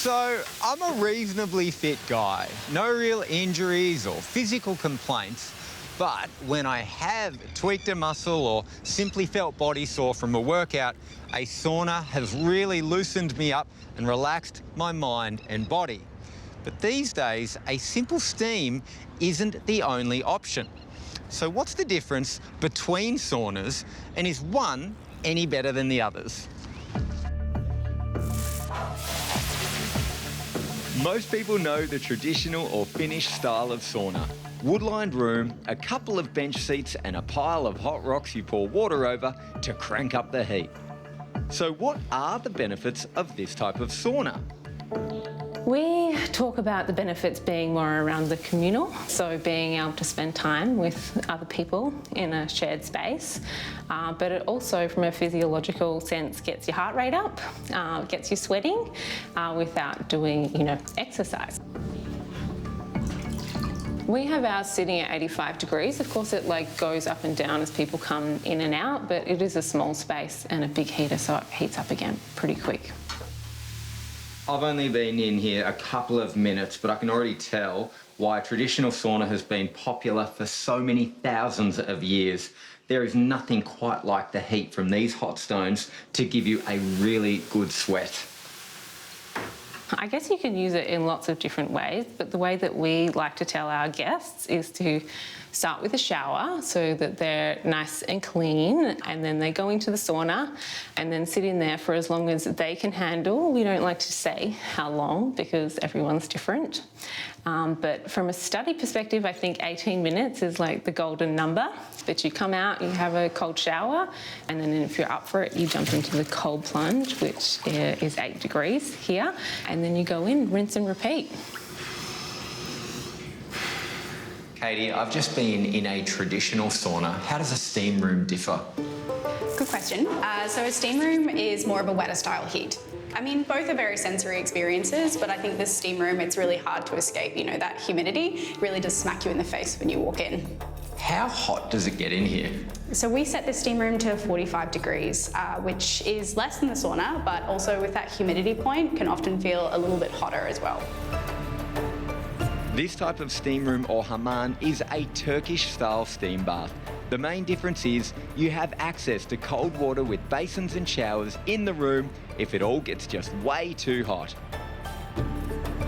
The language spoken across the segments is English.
So, I'm a reasonably fit guy. No real injuries or physical complaints. But when I have tweaked a muscle or simply felt body sore from a workout, a sauna has really loosened me up and relaxed my mind and body. But these days, a simple steam isn't the only option. So what's the difference between saunas, and is one any better than the others? Most people know the traditional or Finnish style of sauna. Wood-lined room, a couple of bench seats and a pile of hot rocks you pour water over to crank up the heat. So what are the benefits of this type of sauna? We talk about the benefits being more around the communal, so being able to spend time with other people in a shared space, but it also from a physiological sense gets your heart rate up, gets you sweating without doing, exercise. We have ours sitting at 85 degrees. Of course, it goes up and down as people come in and out, but it is a small space and a big heater, so it heats up again pretty quick. I've only been in here a couple of minutes, but I can already tell why traditional sauna has been popular for so many thousands of years. There is nothing quite like the heat from these hot stones to give you a really good sweat. I guess you can use it in lots of different ways, but the way that we like to tell our guests is to start with a shower so that they're nice and clean, and then they go into the sauna and then sit in there for as long as they can handle. We don't like to say how long because everyone's different. But from a study perspective, I think 18 minutes is the golden number. But you come out, you have a cold shower, and then if you're up for it, you jump into the cold plunge, which is 8 degrees here, and then you go in, rinse and repeat. Katie, I've just been in a traditional sauna. How does a steam room differ? Good question. So a steam room is more of a wetter style heat. I mean, both are very sensory experiences, but I think this steam room, it's really hard to escape. That humidity really does smack you in the face when you walk in. How hot does it get in here? So we set the steam room to 45 degrees, which is less than the sauna, but also with that humidity point can often feel a little bit hotter as well. This type of steam room or hamam is a Turkish-style steam bath. The main difference is you have access to cold water with basins and showers in the room if it all gets just way too hot.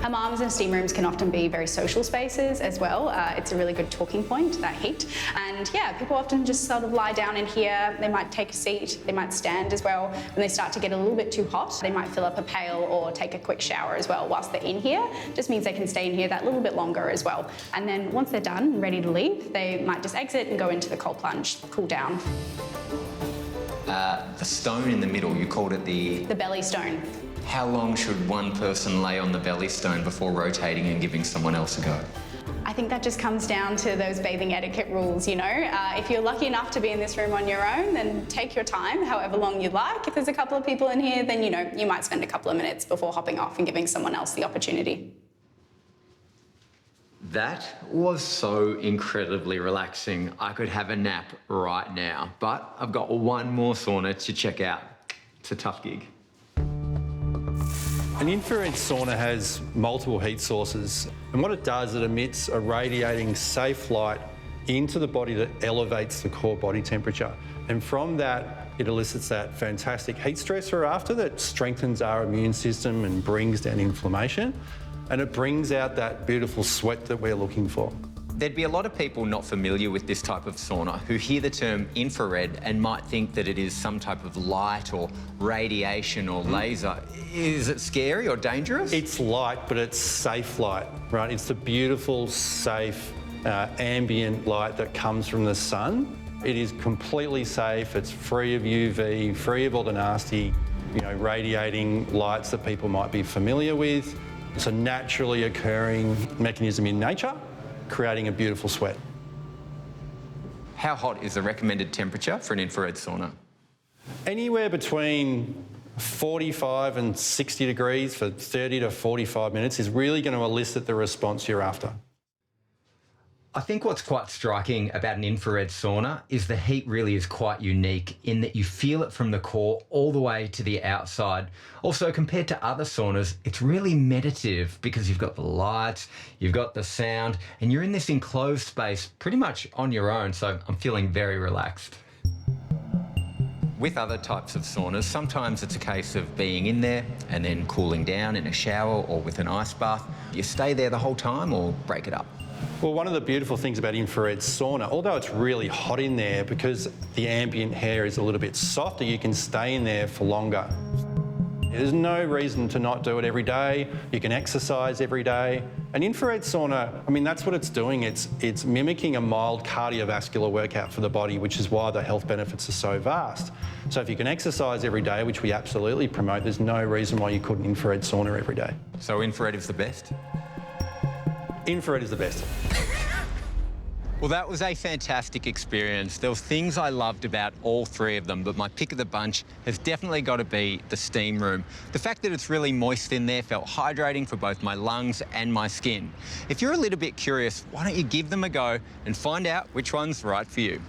Hammams and steam rooms can often be very social spaces as well. It's a really good talking point, that heat. And yeah, people often just sort of lie down in here. They might take a seat, they might stand as well. When they start to get a little bit too hot, they might fill up a pail or take a quick shower as well whilst they're in here. Just means they can stay in here that little bit longer as well. And then once they're done and ready to leave, they might just exit and go into the cold plunge, cool down. The stone in the middle, you called it the belly stone. How long should one person lay on the belly stone before rotating and giving someone else a go? I think that just comes down to those bathing etiquette rules, If you're lucky enough to be in this room on your own, then take your time, however long you'd like. If there's a couple of people in here, then, you might spend a couple of minutes before hopping off and giving someone else the opportunity. That was so incredibly relaxing. I could have a nap right now, but I've got one more sauna to check out. It's a tough gig. An infrared sauna has multiple heat sources, and what it does, it emits a radiating safe light into the body that elevates the core body temperature. And from that, it elicits that fantastic heat stressor after that strengthens our immune system and brings down inflammation. And it brings out that beautiful sweat that we're looking for. There'd be a lot of people not familiar with this type of sauna who hear the term infrared and might think that it is some type of light or radiation or laser. Is it scary or dangerous? It's light, but it's safe light, right? It's the beautiful, safe, ambient light that comes from the sun. It is completely safe. It's free of UV, free of all the nasty, radiating lights that people might be familiar with. It's a naturally occurring mechanism in nature, creating a beautiful sweat. How hot is the recommended temperature for an infrared sauna? Anywhere between 45 and 60 degrees for 30 to 45 minutes is really going to elicit the response you're after. I think what's quite striking about an infrared sauna is the heat really is quite unique in that you feel it from the core all the way to the outside. Also, compared to other saunas, it's really meditative because you've got the lights, you've got the sound, and you're in this enclosed space pretty much on your own, so I'm feeling very relaxed. With other types of saunas, sometimes it's a case of being in there and then cooling down in a shower or with an ice bath. You stay there the whole time or break it up? Well, one of the beautiful things about infrared sauna, although it's really hot in there, because the ambient air is a little bit softer, you can stay in there for longer. There's no reason to not do it every day. You can exercise every day. An infrared sauna, I mean, that's what it's doing. It's mimicking a mild cardiovascular workout for the body, which is why the health benefits are so vast. So if you can exercise every day, which we absolutely promote, there's no reason why you couldn't infrared sauna every day. So infrared is the best? Infrared is the best. Well, that was a fantastic experience. There were things I loved about all three of them, but my pick of the bunch has definitely got to be the steam room. The fact that it's really moist in there felt hydrating for both my lungs and my skin. If you're a little bit curious, why don't you give them a go and find out which one's right for you?